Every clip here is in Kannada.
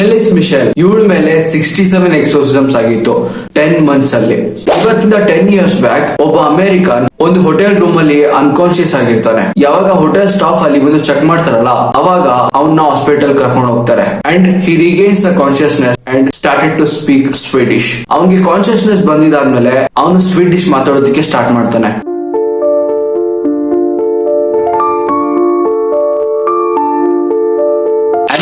ಅನಲಿಸ್ ಮಿಶೆಲ್ ಇವಳ ಮೇಲೆ 67 ಎಕ್ಸೋಸಿಸಮ್ಸ್ ಆಗಿತ್ತು 10 ಮಂತ್ಸ್ ಅಲ್ಲಿ. ಇವತ್ತಿಂದ 10 years ಬ್ಯಾಕ್ ಒಬ್ಬ ಅಮೆರಿಕನ್ ಒಂದು ಹೋಟೆಲ್ ರೂಮ್ ಅಲ್ಲಿ ಅನ್ಕಾನ್ಶಿಯಸ್ ಆಗಿರ್ತಾನೆ. ಯಾವಾಗ ಹೋಟೆಲ್ ಸ್ಟಾಫ್ ಅಲ್ಲಿ ಬಂದು ಚೆಕ್ ಮಾಡ್ತಾರಲ್ಲ, ಅವಾಗ ಅವನ್ನ ಹಾಸ್ಪಿಟಲ್ ಕರ್ಕೊಂಡು ಹೋಗ್ತಾರೆ. And he regains the consciousness and started to speak Swedish. ಅವನಿಗೆ ಕಾನ್ಶಿಯಸ್ನೆಸ್ ಬಂದಿದಾದ್ಮೇಲೆ ಅವನು ಸ್ವೀಡಿಶ್ ಮಾತಾಡೋದಕ್ಕೆ ಸ್ಟಾರ್ಟ್ ಮಾಡ್ತಾನೆ.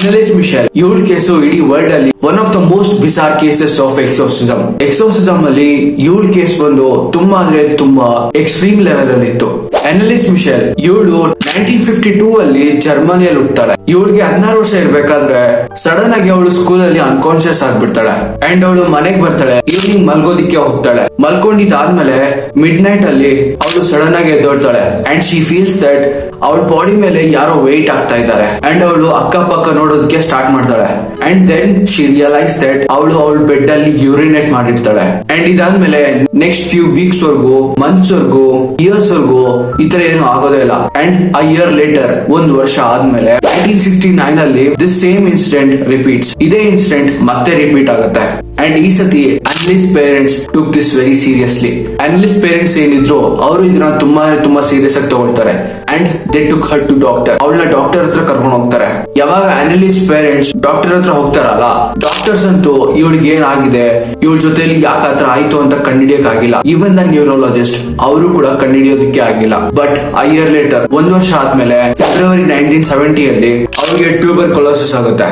ಅನಲಿಸ್ ಮಿಶೆಲ್ ಇವಳ ಕೇಸು ಇಡೀ ವರ್ಲ್ಡ್ ಅಲ್ಲಿ one of the most bizarre cases of exorcism. Exorcism ಅಲ್ಲಿ ಇವಳ ಕೇಸ್ ಬಂದು ತುಂಬಾ ಅಂದ್ರೆ ತುಂಬಾ ಎಕ್ಸ್ಟ್ರೀಮ್ ಲೆವೆಲ್ ಅಲ್ಲಿ ಇತ್ತು. ಅನಲಿಸ್ ಮಿಶೆಲ್ ಇವಳು 1952 ಅಲ್ಲಿ ಜರ್ಮನಿಯಲ್ಲಿ ಹುಟ್ಟುತ್ತಾಳೆ. ಇವಳಿಗೆ 16 ವರ್ಷ ಇರ್ಬೇಕಾದ್ರೆ ಸಡನ್ ಆಗಿ ಅವಳು ಸ್ಕೂಲ್ ಅಲ್ಲಿ ಅನ್ಕಾನ್ಶಿಯಸ್ ಆಗ್ಬಿಡ್ತಾಳೆ. ಅಂಡ್ ಅವಳು ಮನೆಗೆ ಬರ್ತಾಳೆ. ಈವ್ನಿಂಗ್ ಮಲ್ಗೋದಿಕ್ಕೆ ಹೋಗ್ತಾಳೆ. ಮಲ್ಕೊಂಡಿದ್ದಾದ್ಮೇಲೆ ಮಿಡ್ ನೈಟ್ ಅಲ್ಲಿ ಅವಳು ಸಡನ್ ಆಗಿ ಎದ್ದೋಳ್ತಾಳೆ. ಅಂಡ್ ಶಿ ಫೀಲ್ಸ್ ದಟ್ ಅವಳ ಬಾಡಿ ಮೇಲೆ ಯಾರೋ ವೆಯ್ಟ್ ಆಗ್ತಾ ಇದ್ದಾರೆ. ಅಂಡ್ ಅವಳು ಅಕ್ಕಪಕ್ಕ ನೋಡೋದಕ್ಕೆ ಸ್ಟಾರ್ಟ್ ಮಾಡ್ತಾಳೆ. And then she realise that ಅವಳ ಬೆಡ್ ಅಲ್ಲಿ ಯೂರಿನೇಟ್ ಮಾಡಿರ್ತಾಳೆ. ಅಂಡ್ ಇದಾದ್ಮೇಲೆ ನೆಕ್ಸ್ಟ್ ಫ್ಯೂ ವೀಕ್ಸ್ ವರ್ಗು, ಮಂತ್ಸ್ ವರ್ಗು, ಇಯರ್ಸ್ ವರ್ಗು ಈ ತರ ಏನು ಆಗೋದೇ ಇಲ್ಲ. ಅಂಡ್ a year later, ಒಂದು ವರ್ಷ ಆದ್ಮೇಲೆ 1969 ಅಲ್ಲಿ ದಿಸ್ ಸೇಮ್ ಇನ್ಸಿಡೆಂಟ್ ರಿಪೀಟ್ಸ್. ಇದೇ ಇನ್ಸಿಡೆಂಟ್ ಮತ್ತೆ ರಿಪೀಟ್ ಆಗುತ್ತೆ. ಅಂಡ್ ಈ ಸತಿ Anneliese parents took this very seriously. Anneliese parents ಏನಿದ್ರು ಅವರು ಇದನ್ನ ತುಂಬಾ ಸೀರಿಯಸ್ ಆಗಿ ತಗೊಳ್ತಾರೆ. And they took her to doctor. ಅವಳನ್ನ ಡಾಕ್ಟರ್ ಹತ್ರ ಕರ್ಕೊಂಡು ಹೋಗ್ತಾರೆ. ಯಾವಾಗ ಅನಲಿಸ್ ಪೇರೆಂಟ್ಸ್ ಡಾಕ್ಟರ್ ಹತ್ರ ಹೋಗ್ತಾರಲ್ಲ, ಡಾಕ್ಟರ್ಸ್ ಅಂತೂ ಇವಳಿಗೆ ಏನಾಗಿದೆ, ಇವಳ ಜೊತೆಲಿ ಯಾಕೆ ಆತರ ಆಯ್ತು ಅಂತ ಕಂಡಿಡಿಯಕ್ ಆಗಿಲ್ಲ. ಈವನ್ ದ ನ್ಯೂರೋಲಜಿಸ್ಟ್ ಅವರು ಕೂಡ ಕಂಡಿಡಿಯೋದಕ್ಕೆ ಆಗಿಲ್ಲ. ಬಟ್ a year later, ಒಂದು ವರ್ಷ ಆದ್ಮೇಲೆ ಫೆಬ್ರವರಿ 1970 ಅಲ್ಲಿ ಅವಳಿಗೆ ಟ್ಯೂಬರ್ಕುಲೋಸಿಸ್ ಆಗುತ್ತೆ.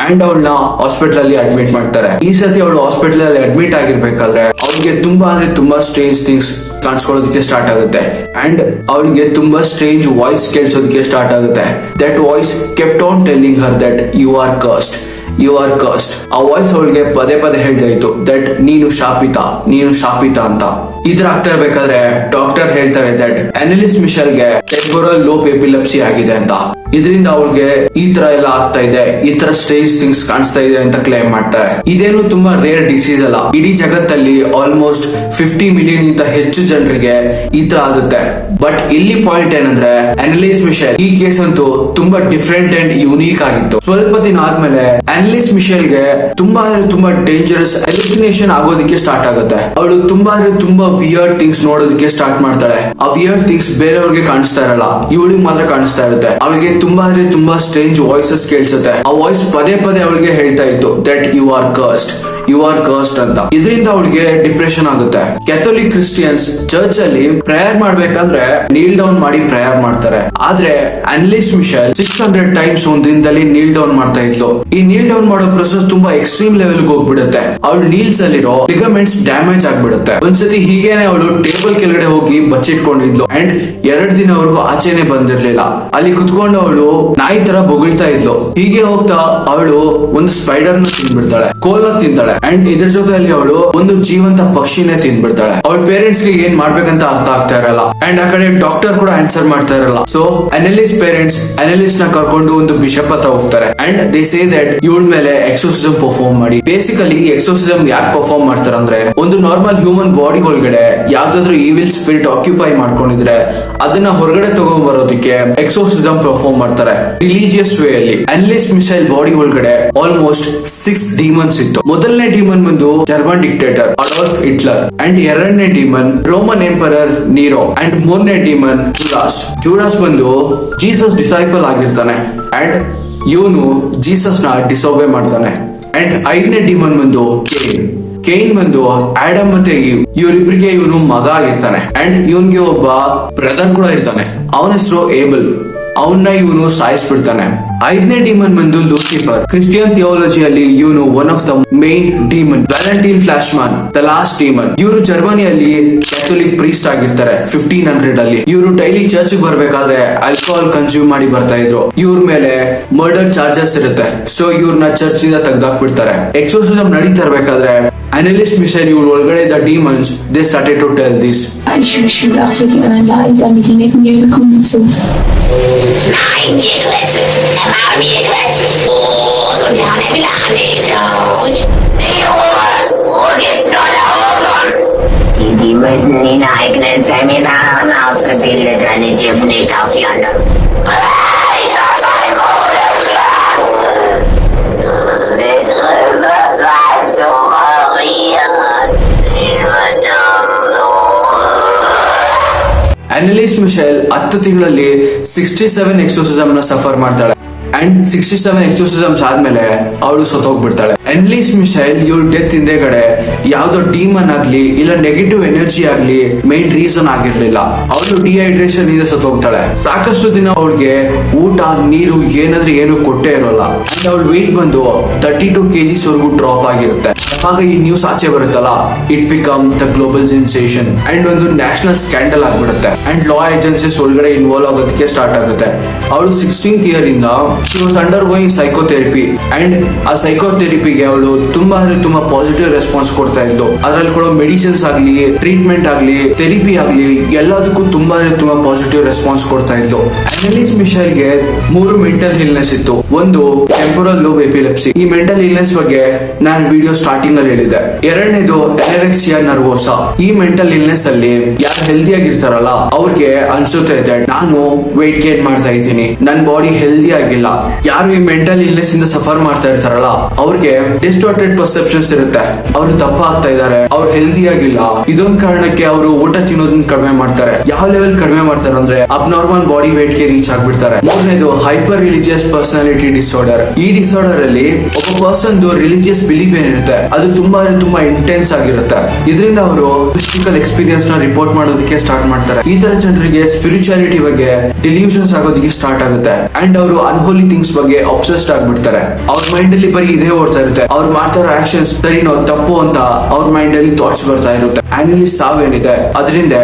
ಅಂಡ್ ಅವಳನ್ನ ಹಾಸ್ಪಿಟಲ್ ಅಲ್ಲಿ ಅಡ್ಮಿಟ್ ಮಾಡ್ತಾರೆ. ಈ ಸತಿ ಅವಳು ಹಾಸ್ಪಿಟಲ್ ಅಲ್ಲಿ ಅಡ್ಮಿಟ್ ಆಗಿರ್ಬೇಕಾದ್ರೆ ಅವಳಿಗೆ ತುಂಬಾ ಸ್ಟ್ರೇಂಜ್ ಥಿಂಗ್ಸ್ ಕಾಣಿಸ್ಕೊಳ್ಳೋದಕ್ಕೆ ಸ್ಟಾರ್ಟ್ ಆಗುತ್ತೆ. ಅಂಡ್ ಅವಳಿಗೆ ತುಂಬಾ ಸ್ಟ್ರೇಂಜ್ ವಾಯ್ಸ್ ಕೇಳಿಸೋದಕ್ಕೆ ಸ್ಟಾರ್ಟ್ ಆಗುತ್ತೆ. That voice kept on telling her that you are cursed, you are cursed. ಆ ವಾಯ್ಸ್ ಅವಳಿಗೆ ಪದೇ ಹೇಳ್ತಾ ಇತ್ತು ದಟ್ ನೀನು ಶಾಪಿತ ಅಂತ. ಈ ತರ ಆಗ್ತಾ ಇರ್ಬೇಕಾದ್ರೆ ಡಾಕ್ಟರ್ ಹೇಳ್ತಾರೆ ದಟ್ ಅನಲಿಸ್ ಮಿಶೆಲ್ಗೆ ಟೆಂಪೊರಲ್ ಲೋಬ್ ಎಪಿಲೆಪ್ಸಿ ಆಗಿದೆ ಅಂತ. ಇದರಿಂದ ಅವಳಿಗೆ ಈ ತರ ಎಲ್ಲ ಆಗ್ತಾ ಇದೆ, ಈ ತರ ಸ್ಟ್ರೇಂಜ್ ಥಿಂಗ್ಸ್ ಕಾಣಿಸ್ತಾ ಇದೆ ಅಂತ ಕ್ಲೇಮ್ ಮಾಡ್ತಾರೆ. ಇದೇನು ತುಂಬಾ ರೇರ್ ಡಿಸೀಸ್ ಅಲ್ಲ. ಇಡೀ ಜಗತ್ತಲ್ಲಿ ಆಲ್ಮೋಸ್ಟ್ 50 ಮಿಲಿಯನ್ ಇಂತ ಹೆಚ್ಚು ಜನರಿಗೆ ಈ ತರ ಆಗುತ್ತೆ. ಬಟ್ ಇಲ್ಲಿ ಪಾಯಿಂಟ್ ಏನಂದ್ರೆ ಅನಲಿಸ್ ಮಿಶೆಲ್ ಈ ಕೇಸ್ ಅಂತೂ ತುಂಬಾ ಡಿಫ್ರೆಂಟ್ ಅಂಡ್ ಯುನೀಕ್ ಆಗಿತ್ತು. ಸ್ವಲ್ಪ ದಿನ ಆದ್ಮೇಲೆ ಅನಲಿಸ್ ಮಿಶೆಲ್ಗೆ ತುಂಬಾ ಡೇಂಜರಸ್ ಹೆಲುಸಿನೇಷನ್ ಆಗೋದಕ್ಕೆ ಸ್ಟಾರ್ಟ್ ಆಗುತ್ತೆ. ಅವಳು ತುಂಬಾ ವಿಯರ್ಡ್ ಥಿಂಗ್ಸ್ ನೋಡೋದಕ್ಕೆ ಸ್ಟಾರ್ಟ್ ಮಾಡ್ತಾಳೆ. ಆ ವಿಯರ್ಡ್ ಥಿಂಗ್ಸ್ ಬೇರೆಯವ್ರಿಗೆ ಕಾಣಿಸ್ತಾ ಇರಲ್ಲ, ಇವಳಿಗೆ ಮಾತ್ರ ಕಾಣಿಸ್ತಾ ಇರುತ್ತೆ. ಅವಳಿಗೆ ತುಂಬಾ ಸ್ಟ್ರೇಂಜ್ ವಾಯ್ಸಸ್ ಕೇಳಿಸುತ್ತೆ. ಆ ವಾಯ್ಸ್ ಪದೇ ಅವಳಿಗೆ ಹೇಳ್ತಾ ಇತ್ತು ದಟ್ ಯು ಆರ್ ಕರ್ಸ್ಡ್ ಅಂತ. ಇದರಿಂದ ಅವಳಿಗೆ ಡಿಪ್ರೆಷನ್ ಆಗುತ್ತೆ. ಕ್ಯಾಥೋಲಿಕ್ ಕ್ರಿಸ್ಟಿಯನ್ಸ್ ಚರ್ಚ್ ಅಲ್ಲಿ ಪ್ರೇಯರ್ ಮಾಡ್ಬೇಕಾದ್ರೆ ನೀಲ್ ಡೌನ್ ಮಾಡಿ ಪ್ರೇಯರ್ ಮಾಡ್ತಾರೆ. ಆದ್ರೆ ಅನಲಿಸ್ ಮಿಶೆಲ್ 600 ಟೈಮ್ಸ್ ಒಂದ್ ದಿನದಲ್ಲಿ ನೀಲ್ ಡೌನ್ ಮಾಡ್ತಾ ಇದ್ಲು. ಈ ನೀಲ್ ಡೌನ್ ಮಾಡೋ ಪ್ರೊಸೆಸ್ ತುಂಬಾ ಎಕ್ಸ್ಟ್ರೀಮ್ ಲೆವೆಲ್ ಹೋಗ್ಬಿಡುತ್ತೆ. ಅವಳು ನೀಲ್ಸ್ ಅಲ್ಲಿರೋ ಲಿಗಮೆಂಟ್ಸ್ ಡ್ಯಾಮೇಜ್ ಆಗ್ಬಿಡುತ್ತೆ. ಒಂದ್ಸತಿ ಹೀಗೇನೆ ಅವಳು ಟೇಬಲ್ ಕೆಳಗಡೆ ಹೋಗಿ ಬಚ್ಚಿಟ್ಕೊಂಡಿದ್ಲು. ಅಂಡ್ 2 ದಿನವರೆಗೂ ಆಚೆನೆ ಬಂದಿರ್ಲಿಲ್ಲ. ಅಲ್ಲಿ ಕುತ್ಕೊಂಡು ಅವಳು ನಾಯಿ ತರ ಬೊಗಳ್ತಾ ಇದ್ಲು. ಹೀಗೆ ಹೋಗ್ತಾ ಅವಳು ಒಂದು ಸ್ಪೈಡರ್ ನ ತಿಂದ್ಬಿಡ್ತಾಳೆ, ಕೋಲ್ ನ ತಿಂತಾಳೆ. ಅಂಡ್ ಇದ್ರ ಜೊತೆಯಲ್ಲಿ ಅವಳು ಒಂದು ಜೀವಂತ ಪಕ್ಷಿನೇ ತಿಂದ್ಬಿಡ್ತಾಳೆ. ಅವಳ ಪೇರೆಂಟ್ಸ್ ಗೆ ಏನ್ ಮಾಡ್ಬೇಕಂತ ಅರ್ಥ ಆಗ್ತಾ ಇರಲ್ಲ. ಅಂಡ್ ಆ ಕಡೆ ಡಾಕ್ಟರ್ ಕೂಡ ಆನ್ಸರ್ ಮಾಡ್ತಾ ಇರಲ್ಲ. ಸೊ ಅನಲಿಸ್ ಪೇರೆಂಟ್ಸ್ ಅನಲಿಸ್ ನ ಕರ್ಕೊಂಡು ಒಂದು ಬಿಷಪ್ ಹತ್ರ ಹೋಗ್ತಾರೆ. ಅಂಡ್ ದೇ ಸೇ ದಟ್ ಇವಳ ಮೇಲೆ ಎಕ್ಸೋಸಿಸಮ್ ಪರ್ಫಾರ್ಮ್ ಮಾಡಿ. ಬೇಸಿಕಲಿ ಎಕ್ಸೋಸಿಸಮ್ ಯಾಕೆ ಪರ್ಫಾರ್ಮ್ ಮಾಡ್ತಾರೆ ಅಂದ್ರೆ, ಒಂದು ನಾರ್ಮಲ್ ಹ್ಯೂಮನ್ ಬಾಡಿ ಒಳಗಡೆ ಯಾವ್ದಾದ್ರು ಈವಿಲ್ ಸ್ಪಿರಿಟ್ ಆಕ್ಯುಪೈ ಮಾಡ್ಕೊಂಡಿದ್ರೆ ಅದನ್ನ ಹೊರಗಡೆ ತಗೊಂಡ್ ಬರೋದಕ್ಕೆ ಎಕ್ಸೋಸಿಸಮ್ ಪರ್ಫಾರ್ಮ್ ಮಾಡ್ತಾರೆ ರಿಲಿಜಿಯಸ್ ವೇ ಅಲ್ಲಿ. ಅನಲಿಸ್ ಮಿಶೆಲ್ ಬಾಡಿ ಒಳಗಡೆ ಆಲ್ಮೋಸ್ಟ್ 6 ಡಿಮನ್ಸ್ ಇತ್ತು. ಮೊದಲನೇ ಡಿಮನ್ ಬಂದು German dictator Adolf Hitler. And 2ನೇ demon Roman emperor Nero. And 3ನೇ ಡಿಮನ್ ಜೂಡಾಸ್ ಬಂದು ಜೀಸಸ್ ಡಿಸೈಪಲ್ ಆಗಿರ್ತಾನೆ. ಅಂಡ್ ಇವನು ಜೀಸಸ್ ನ ಡಿಸೋಬೆ ಮಾಡ್ತಾನೆ. ಅಂಡ್ 5ನೇ ಡಿಮನ್ ಬಂದು ಕೇನ್ ಬಂದು ಆಡಮ್ ಮತ್ತೆ ಇವರಿಬ್ಬರಿಗೆ ಇವನು ಮಗ ಆಗಿರ್ತಾನೆ. ಅಂಡ್ ಇವನ್ಗೆ ಒಬ್ಬ ಬ್ರದರ್ ಕೂಡ ಇರ್ತಾನೆ. ಅವನ ಹೆಸರು ಏಬಲ್. ಅವನ್ನ ಇವನು ಸಾಯಿಸ್ಬಿಡ್ತಾನೆ. 5ನೇ ಡಿಮನ್ ಬಂದು ಲೂಸಿಫರ್. ಕ್ರಿಶ್ಚಿಯನ್ ಥಿಯಾಲಜಿಯಲ್ಲಿ ಇವನು one of the main demon. Valentine Fleischmann the last demon. ಇವರು ಜರ್ಮನಿಯಲ್ಲಿ ಕ್ಯಾಥೋಲಿಕ್ ಪ್ರೀಸ್ಟ್ ಆಗಿರ್ತಾರೆ 1500 ಅಲ್ಲಿ. ಇವರು ಡೈಲಿ ಚರ್ಚ್ ಬರ್ಬೇಕಾದ್ರೆ ಆಲ್ಕೋಹಾಲ್ ಕನ್ಸ್ಯೂಮ್ ಮಾಡಿ ಬರ್ತಾ ಇದ್ರು. ಇವ್ರ ಮೇಲೆ ಮರ್ಡರ್ ಚಾರ್ಜಸ್ ಇರುತ್ತೆ. ಸೊ ಇವ್ರನ್ನ ಚರ್ಚ್ ಇಂದ ತೆಗ್ದಾಕ್ಬಿಡ್ತಾರೆ. ಎಕ್ಸೋರ್ಸಿಸಮ್ ನಡೀತಾ ಇರ್ಬೇಕಾದ್ರೆ ಅನಲಿಸ್ ಮಿಶೆಲ್ ಇವ್ರ ಒಳಗಡೆ ಇದ್ದ demons they started to tell this. Nein, ihr Glätte! Erbarm ihr Glätte! Oh, so gerne will nicht aus! Die müssen in eigenen Seminaren ausgebildet werden, die dürfen nicht auf die anderen. Anneliese Michel 10 ತಿಂಗಳಲ್ಲಿ 67 ಎಕ್ಸೋಸಿಸಮ್ ನ ಸಫರ್ ಮಾಡ್ತಾಳೆ ಅಂಡ್ 67 ಎಕ್ಸೋಸಿಸಮ್ಸ್ ಆದ್ಮೇಲೆ ಅವಳು ಸತ್ತೋಗ್ಬಿಡ್ತಾಳೆ. ಅನಲಿಸ್ ಮಿಶೆಲ್ ಇವಳು ಡೆತ್ ಹಿಂದೆಗಡೆ ಯಾವ್ದೋ ಡೀಮನ್ ಆಗ್ಲಿ ಇಲ್ಲ ನೆಗೆಟಿವ್ ಎನರ್ಜಿ ಆಗ್ಲಿ ಮೈನ್ ರೀಸನ್ ಆಗಿರ್ಲಿಲ್ಲ. ಅವಳು ಡಿಹೈಡ್ರೇಷನ್ ಇಂದ ಸತ್ತೋಗ್ತಾಳೆ. ಸಾಕಷ್ಟು ದಿನ ಅವಳಿಗೆ ಊಟ ನೀರು ಏನಾದ್ರೂ ಏನು ಕೊಟ್ಟೇ ಇರೋಲ್ಲ ಅಂಡ್ ಅವಳ ವೆಯ್ಟ್ ಬಂದು 32 kgs ವರೆಗೂ ಡ್ರಾಪ್ ಆಗಿರುತ್ತೆ. ಆಗ ಈ ನ್ಯೂಸ್ ಆಚೆ ಬರುತ್ತಲ್ಲ, it become the global sensation and ಒಂದು ನ್ಯಾಷನಲ್ ಸ್ಕ್ಯಾಂಡಲ್ ಆಗ್ಬಿಡುತ್ತೆ ಅಂಡ್ ಲಾ ಏಜೆನ್ಸೀಸ್ ಒಳಗಡೆ ಇನ್ವಾಲ್ವ್ ಆಗೋದಕ್ಕೆ ಸ್ಟಾರ್ಟ್ ಆಗುತ್ತೆ. ಅವಳು 16th ಇಯರ್ ಇಂದ she was under going psychotherapy and ಆ ಸೈಕೋಥೆರಪಿಗೆ ಅವಳು ತುಂಬಾ ಪಾಸಿಟಿವ್ ರೆಸ್ಪಾನ್ಸ್ ಕೊಡ್ತಾ ಇದ್ದು. ಅದ್ರಲ್ಲಿ ಕೊಡೋ ಮೆಡಿಸಿನ್ಸ್ ಆಗ್ಲಿ ಟ್ರೀಟ್ಮೆಂಟ್ ಆಗ್ಲಿ ಥೆರಪಿ ಆಗ್ಲಿ ಎಲ್ಲದಕ್ಕೂ ತುಂಬಾ ಪಾಸಿಟಿವ್ ರೆಸ್ಪಾನ್ಸ್ ಕೊಡ್ತಾ ಇದ್ದು. ಅನಲಿಸ್ ಮಿಶೆಲ್ಗೆ 3 ಮೆಂಟಲ್ ಇಲ್ನೆಸ್ ಇತ್ತು. ಒಂದು ಟೆಂಪೊರಲ್ ಲೋಬ್ ಎಪಿಲೆಪ್ಸಿ. ಈ ಮೆಂಟಲ್ ಇಲ್ನೆಸ್ ಬಗ್ಗೆ ನಾನು ವಿಡಿಯೋ ಸ್ಟಾರ್ಟಿಂಗ್ ಅಲ್ಲಿ ಹೇಳಿದೆ. ಎರಡನೇದು ಅನರೆಕ್ಸಿಯಾ ನರ್ವೋಸಾ. ಈ ಮೆಂಟಲ್ ಇಲ್ನೆಸ್ ಅಲ್ಲಿ ಯಾರು ಹೆಲ್ದಿ ಆಗಿರ್ತಾರಲ್ಲ ಅವ್ರಿಗೆ ಅನ್ಸುತ್ತೆ ನಾನು ವೆಯ್ಟ್ ಗೇನ್ ಮಾಡ್ತಾ ಇದ್ದೀನಿ, ನನ್ ಬಾಡಿ ಹೆಲ್ದಿ ಆಗಿಲ್ಲ. ಯಾರು ಈ ಮೆಂಟಲ್ ಇಲ್ನೆಸ್ ಇಂದ ಸಫರ್ ಮಾಡ್ತಾ ಇರ್ತಾರಲ್ಲ ಅವ್ರಿಗೆ ಡಿಸ್ಟಾರ್ಟೆಡ್ ಪರ್ಸೆಪ್ಷನ್ಸ್ ಇರುತ್ತೆ. ಅವರು ದಪ್ಪ ಆಗ್ತಾ ಇದಾರೆ, ಅವ್ರು ಹೆಲ್ದಿ ಆಗಿಲ್ಲ. ಇದೊಂದ್ ಕಾರಣಕ್ಕೆ ಅವರು ಊಟ ತಿನ್ನೋದನ್ನ ಕಡಿಮೆ ಮಾಡ್ತಾರೆ. ಯಾವ ಲೆವೆಲ್ ಕಡಿಮೆ ಮಾಡ್ತಾರೆ ಅಂದ್ರೆ ಅಬ್ನಾರ್ಮಲ್ ಬಾಡಿ ವೇಟ್ ಗೆ ರೀಚ್ ಆಗ್ಬಿಡ್ತಾರೆ. ಮೂರನೇದು ಹೈಪರ್ ರಿಲಿಜಿಯಸ್ ಪರ್ಸನಾಲಿಟಿ ಡಿಸಾರ್ಡರ್. ಈ ಡಿಸಾರ್ಡರ್ ಅಲ್ಲಿ ಒಬ್ಬ ಪರ್ಸನ್ ರಿಲಿಜಿಯಸ್ ಬಿಲೀಫ್ ಏನಿರುತ್ತೆ ಅದು ತುಂಬಾ ಇಂಟೆನ್ಸ್ ಆಗಿರುತ್ತೆ. ಇದರಿಂದ ಅವರು ಫಿಸಿಕಲ್ ಎಕ್ಸ್ಪೀರಿಯನ್ಸ್ ನ ರಿಪೋರ್ಟ್ ಮಾಡೋದಕ್ಕೆ ಸ್ಟಾರ್ಟ್ ಮಾಡ್ತಾರೆ. ಈ ತರ ಜನರಿಗೆ ಸ್ಪಿರಿಚುಯಾಲಿಟಿ ಬಗ್ಗೆ ಡಿಲ್ಯೂಷನ್ಸ್ ಆಗೋದಕ್ಕೆ ಸ್ಟಾರ್ಟ್ ಆಗುತ್ತೆ ಅಂಡ್ ಅವರು ಅನ್ಹೋಲಿ ಥಿಂಗ್ಸ್ ಬಗ್ಗೆ ಅಬ್ಸೆಸ್ಡ್ ಆಗ್ಬಿಡ್ತಾರೆ. ಅವ್ರ ಮೈಂಡ್ ಅಲ್ಲಿ ಬರೀ ಇದೇ ಓಡ್ತಾ ಇರುತ್ತೆ. ಅವ್ರು ಮಾಡ್ತಾ ಇರೋ ಆಕ್ಷನ್ಸ್ ಸರಿನೋ ತಪ್ಪು ಅಂತ ಅವ್ರ ಮೈಂಡ್ ಅಲ್ಲಿ ಥಾಟ್ಸ್ ಬರ್ತಾ ಇರುತ್ತೆ. ಅನಲಿಸ್ ಸಾವೇನಿದೆ ಅದರಿಂದ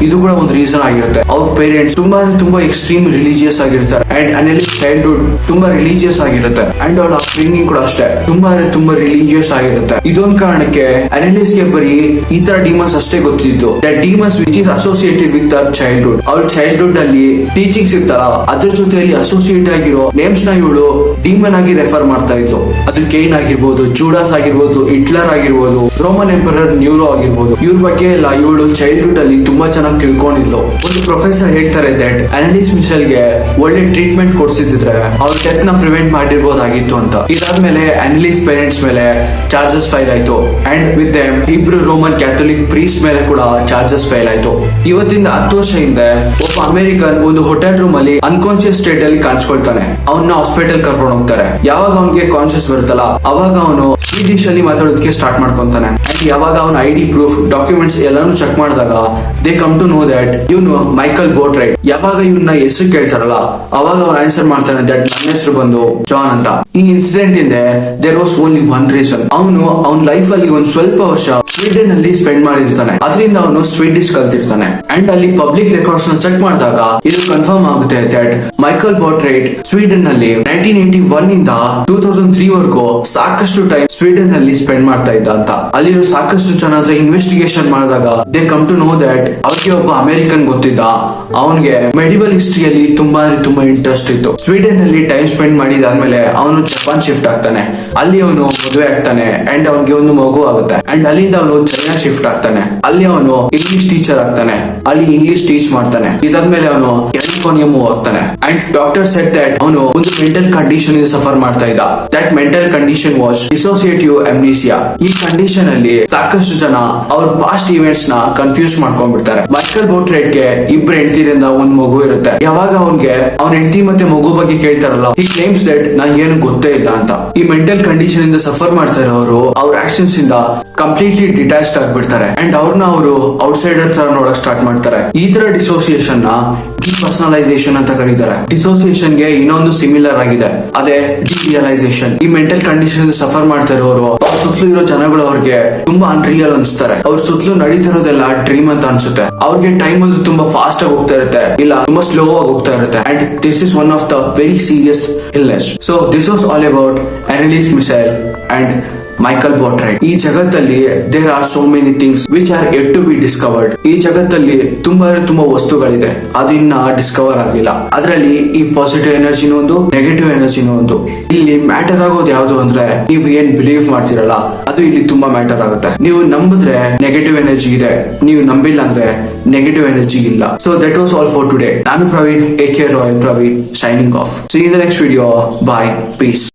ಇದು ಕೂಡ ಒಂದು ರೀಸನ್ ಆಗಿರುತ್ತೆ. ಅವ್ರ ಪೇರೆಂಟ್ಸ್ ತುಂಬಾ ಎಕ್ಸ್ಟ್ರೀಮ್ ರಿಲಿಜಿಯಸ್ ಆಗಿರ್ತಾರೆ ಅಂಡ್ ಅನಲಿಸ್ ಚೈಲ್ಡ್ಹುಡ್ ತುಂಬಾ ರಿಲಿಜಿಯಸ್ ಆಗಿರುತ್ತೆ ಅಂಡ್ ಅವಳ ಅಪ್ಬ್ರಿಂಗಿಂಗ್ ಕೂಡ ಅಷ್ಟೇ ತುಂಬಾ ರಿಲಿಜಿಯಸ್ ಆಗಿರುತ್ತೆ. ಇದೊಂದು ಕಾರಣಕ್ಕೆ ಅನಲಿಸ್ ಗೆ ಬರೀ ಈ ತರ ಡಿಮನ್ಸ್ ಅಷ್ಟೇ ಗೊತ್ತಿತ್ತು. That demons which is associated with our childhood. ಅವಳ ಚೈಲ್ಡ್ಹುಡ್ ಅಲ್ಲಿ ಟೀಚಿಂಗ್ಸ್ ಇರ್ತಾರ ಅದ್ರ ಜೊತೆಯಲ್ಲಿ ಅಸೋಸಿಯೇಟ್ ಆಗಿರೋ ನೇಮ್ಸ್ ನ ಇವಳು ಡಿಮನ್ ಆಗಿ ರೆಫರ್ ಮಾಡ್ತಾ ಇತ್ತು. ಅದು ಕೈನ್ ಆಗಿರ್ಬೋದು, ಜೂಡಾಸ್ ಆಗಿರ್ಬೋದು, ಹಿಟ್ಲರ್ ಆಗಿರ್ಬೋದು, ರೋಮನ್ ಎಂಪರರ್ ನ್ಯೂರೋ ಆಗಿರ್ಬೋದು. ಇವ್ರ ಬಗ್ಗೆ ಎಲ್ಲ ಇವಳು ಚೈಲ್ಡ್ಹುಡ್ ಅಲ್ಲಿ ತುಂಬಾ ಚೆನ್ನಾಗಿ ತಿಳ್ಕೊಂಡಿದ್ಲು. ಒಂದು ಪ್ರೊಫೆಸರ್ ಹೇಳ್ತಾರೆ ದಟ್ ಅನಲಿಸ್ ಮಿಶೆಲ್ಗೆ ಒಳ್ಳೆ ಟ್ರೀಟ್ಮೆಂಟ್ ಕೊಡ್ಸಿದ್ರೆ ಅವ್ರ ಡೆತ್ ನ ಪ್ರಿವೆಂಟ್ ಮಾಡಿರ್ಬೋದಾಗಿತ್ತು ಅಂತ. ಇದಾದ್ಮೇಲೆ ಅನಲಿಸ್ ಪೇರೆಂಟ್ಸ್ ಮೇಲೆ ಚಾರ್ಜಸ್ ಫೈಲ್ ಆಯ್ತು ಅಂಡ್ ವಿತ್ ದೆಮ್ ಇಬ್ರು ರೋಮನ್ ಕ್ಯಾಥೋಲಿಕ್ ಪ್ರೀಸ್ಟ್ ಮೇಲೆ ಕೂಡ ಚಾರ್ಜಸ್ ಫೈಲ್ ಆಯ್ತು. ಇವತ್ತಿಂದ 10 ವರ್ಷ ಹಿಂದೆ ಒಬ್ಬ ಅಮೆರಿಕನ್ ಒಂದು ಹೋಟೆಲ್ ರೂಮ್ ಅಲ್ಲಿ ಅನ್ಕಾನ್ಶಿಯಸ್ ಸ್ಟೇಟ್ ಅಲ್ಲಿ ಕಾಣಿಸ್ಕೊಳ್ತಾನೆ. ಅವನ್ನ ಹಾಸ್ಪಿಟಲ್ ಕರ್ಕೊಂಡು ಹೋಗ್ತಾರೆ. ಯಾವಾಗ ಅವನಿಗೆ ಕಾನ್ಶಿಯಸ್ ಬರುತ್ತಲ್ಲ ಅವಾಗ ಅವನು ಸ್ವೀಡಿಶ್ ಅಲ್ಲಿ ಮಾತಾಡೋದಕ್ಕೆ ಸ್ಟಾರ್ಟ್ ಮಾಡ್ಕೊಂತಾನೆ ಅಂಡ್ ಯಾವಾಗ ಅವನ ಐಡಿ ಪ್ರೂಫ್ ಡಾಕ್ಯುಮೆಂಟ್ಸ್ ಎಲ್ಲಾನು ಚೆಕ್ ಮಾಡಿದಾಗ they come to know that ಇವನು ಮೈಕಲ್ ಬೋಟ್ರೈಟ್. ಯಾವಾಗ ಇವನ್ನ ಹೆಸರು ಕೇಳ್ತಾರಲ್ಲ ಅವಾಗ ಅವನು ಆನ್ಸರ್ ಮಾಡ್ತಾನೆ ದಟ್ ನನ್ನ ಹೆಸರು ಬಂದು ಜಾನ್ ಅಂತ. ಈ ಇನ್ಸಿಡೆಂಟ್ ಇಂದ there was only one reason. ಅವನು ಅವನ ಲೈಫ್ ಅಲ್ಲಿ ಒಂದ್ ಸ್ವಲ್ಪ ವರ್ಷ ಸ್ವೀಡನ್ ಅಲ್ಲಿ ಸ್ಪೆಂಡ್ ಮಾಡಿರ್ತಾನೆ. ಅದರಿಂದ ಅವನು ಸ್ವೀಡಿಶ್ ಕಲ್ತಿರ್ತಾನೆ ಅಂಡ್ ಅಲ್ಲಿ ಪಬ್ಲಿಕ್ ರೆಕಾರ್ಡ್ಸ್ ನ ಚೆಕ್ ಮಾಡಿದಾಗ ಇದು ಕನ್ಫರ್ಮ್ ಆಗುತ್ತೆ ದಟ್ ಮೈಕಲ್ ಬೋಟ್ರೈಟ್ ಸ್ವೀಡನ್ ಅಲ್ಲಿ 1981 ಇಂದ 2003 ವರೆಗೂ ಸಾಕಷ್ಟು ಟೈಮ್ ಸ್ವೀಡನ್ ಅಲ್ಲಿ ಸ್ಪೆಂಡ್ ಮಾಡ್ತಾ ಇದ್ದ ಅಂತ. ಅಲ್ಲಿರೋ ಸಾಕಷ್ಟು ಜನ ಇನ್ವೆಸ್ಟಿಗೇಷನ್ ಮಾಡಿದಾಗ they come to know that ಅವ್ರಿಗೆ ಒಬ್ಬ ಅಮೆರಿಕನ್ ಗೊತ್ತಿದ್ದ. ಅವನಿಗೆ ಮೆಡಿವಲ್ ಹಿಸ್ಟ್ರಿಯಲ್ಲಿ ತುಂಬಾ ಇಂಟ್ರೆಸ್ಟ್ ಇತ್ತು. ಸ್ವೀಡನ್ ಅಲ್ಲಿ ಟೈಮ್ ಸ್ಪೆಂಡ್ ಮಾಡಿದಾದ್ಮೇಲೆ ಅವನು ಜಪಾನ್ ಶಿಫ್ಟ್ ಆಗ್ತಾನೆ. ಅಲ್ಲಿ ಅವನು ಮದುವೆ ಆಗ್ತಾನೆ ಅಂಡ್ ಅವನಿಗೆ ಒಂದು ಮಗು ಆಗುತ್ತೆ ಅಂಡ್ ಅಲ್ಲಿಂದ ಅವನು ಚೈನಾ ಶಿಫ್ಟ್ ಆಗ್ತಾನೆ. ಅಲ್ಲಿ ಅವನು ಇಂಗ್ಲಿಷ್ ಟೀಚರ್ ಆಗ್ತಾನೆ. ಅಲ್ಲಿ ಇಂಗ್ಲಿಷ್ ಟೀಚ್ ಮಾಡ್ತಾನೆ. ಇದಾದ್ಮೇಲೆ ಅವನು ಕ್ಯಾಲಿಫೋರ್ನಿಯಾ ಮೂವ್ ಆಗ್ತಾನೆ ಅಂಡ್ ಡಾಕ್ಟರ್ ಸೆಡ್ ದಟ್ ಅವನು ಒಂದು ಮೆಂಟಲ್ ಕಂಡೀಷನ್ ಇಂದ ಸಫರ್ ಮಾಡ್ತಾ ಇದ್ದ. That mental condition was dissociative amnesia. ಈ ಕಂಡೀಷನ್ ಅಲ್ಲಿ ಸಾಕಷ್ಟು ಜನ ಅವ್ರ ಪಾಸ್ಟ್ ಇವೆಂಟ್ಸ್ ನ ಕನ್ಫ್ಯೂಸ್ ಮಾಡ್ಕೊಂಡ್ಬಿಡ್ತಾರೆ. ಮೈಕಲ್ ಬೋಟ್ರೈಟ್ ಗೆ ಇಬ್ರು ಹೆಂಡತಿರಿಂದ ಒಂದ್ ಮಗು ಇರುತ್ತೆ. ಯಾವಾಗ ಅವನ್ಗೆ ಅವನ ಹೆಂಡತಿ ಮತ್ತೆ ಮಗು ಬಗ್ಗೆ ಕೇಳ್ತಾರಲ್ಲ ಈ ಕ್ಲೇಮ್ಸ್ ದಟ್ ನಂಗೆ ಏನು ಗೊತ್ತೇ ಇಲ್ಲ ಅಂತ. ಈ ಮೆಂಟಲ್ ಕಂಡೀಷನ್ ಇಂದ ಸಫರ್ ಮಾಡ್ತಾ ಇರೋರು ಅವ್ರ ಆಕ್ಷನ್ಸ್ ಇಂದ ಕಂಪ್ಲೀಟ್ಲಿ ಡಿಟ್ಯಾಚ್ಡ್ ಆಗ್ಬಿಡ್ತಾರೆ ಅಂಡ್ ಅವ್ರನ್ನ ಅವರು ಔಟ್ಸೈಡರ್ ತರ ನೋಡಕ್ ಸ್ಟಾರ್ಟ್ ಮಾಡ್ತಾರೆ. ಈ ತರ ಡಿಸೋಸಿಯೇಷನ್ ನ ಡಿಪರ್ಸನಲೈಸೇಷನ್ ಅಂತ ಕರೀತಾರೆ. ಡಿಸೋಸಿಯೇಷನ್ ಗೆ ಇನ್ನೊಂದು ಸಿಮಿಲರ್ ಆಗಿದೆ, ಅದೇ ಡಿರಿಯಲೈಸೇಷನ್. ಈ ಮೆಂಟಲ್ ಕಂಡೀಷನ್ ಸಫರ್ ಮಾಡ್ತಾ ಇರೋರು ಅವ್ರ ಸುತ್ತಲೂ ಇರೋ ಜನಗಳು ಅವ್ರಿಗೆ ತುಂಬಾ ಅನ್ರಿಯಲ್ ಅನ್ಸ್ತಾರೆ. ಅವ್ರ ಸುತ್ತಲೂ ನಡೀತಿರೋದೆಲ್ಲ ಡ್ರೀಮ್ ಅಂತ ಅನ್ಸುತ್ತೆ. ಅವ್ರಿಗೆ ಟೈಮ್ ಒಂದು ತುಂಬಾ ಫಾಸ್ಟ್ ಆಗಿ ಹೋಗ್ತಾ ಇರುತ್ತೆ, ಇಲ್ಲ ತುಂಬಾ ಸ್ಲೋ ಆಗಿ ಹೋಗ್ತಾ ಇರುತ್ತೆ and this is one of the very serious illness. So this was all about Anneliese Michel and Michael Boatwright. ಈ ಜಗತ್ತಲ್ಲಿ there are so many things which are yet to be discovered. ಈ ಜಗತ್ತಲ್ಲಿ ತುಂಬಾ ವಸ್ತುಗಳಿದೆ, ಅದಿನ್ನ ಡಿಸ್ಕವರ್ ಆಗಿಲ್ಲ. ಅದರಲ್ಲಿ ಈ ಪಾಸಿಟಿವ್ ಎನರ್ಜಿನೂ ಒಂದು, ನೆಗೆಟಿವ್ ಎನರ್ಜಿನೂ ಒಂದು. ಇಲ್ಲಿ ಮ್ಯಾಟರ್ ಆಗೋದು ಯಾವ್ದು ಅಂದ್ರೆ ನೀವು ಏನ್ ಬಿಲೀವ್ ಮಾಡ್ತಿರಲ್ಲ ಅದು ಇಲ್ಲಿ ತುಂಬಾ ಮ್ಯಾಟರ್ ಆಗುತ್ತೆ. ನೀವು ನಂಬಿದ್ರೆ ನೆಗೆಟಿವ್ ಎನರ್ಜಿ ಇದೆ, ನೀವು ನಂಬಿಲ್ಲ ಅಂದ್ರೆ ನೆಗೆಟಿವ್ ಎನರ್ಜಿ ಇಲ್ಲ. So that was all for today. ನಾನು Praveen, AK Royal Praveen, signing off. See you in the next video. Bye. Peace.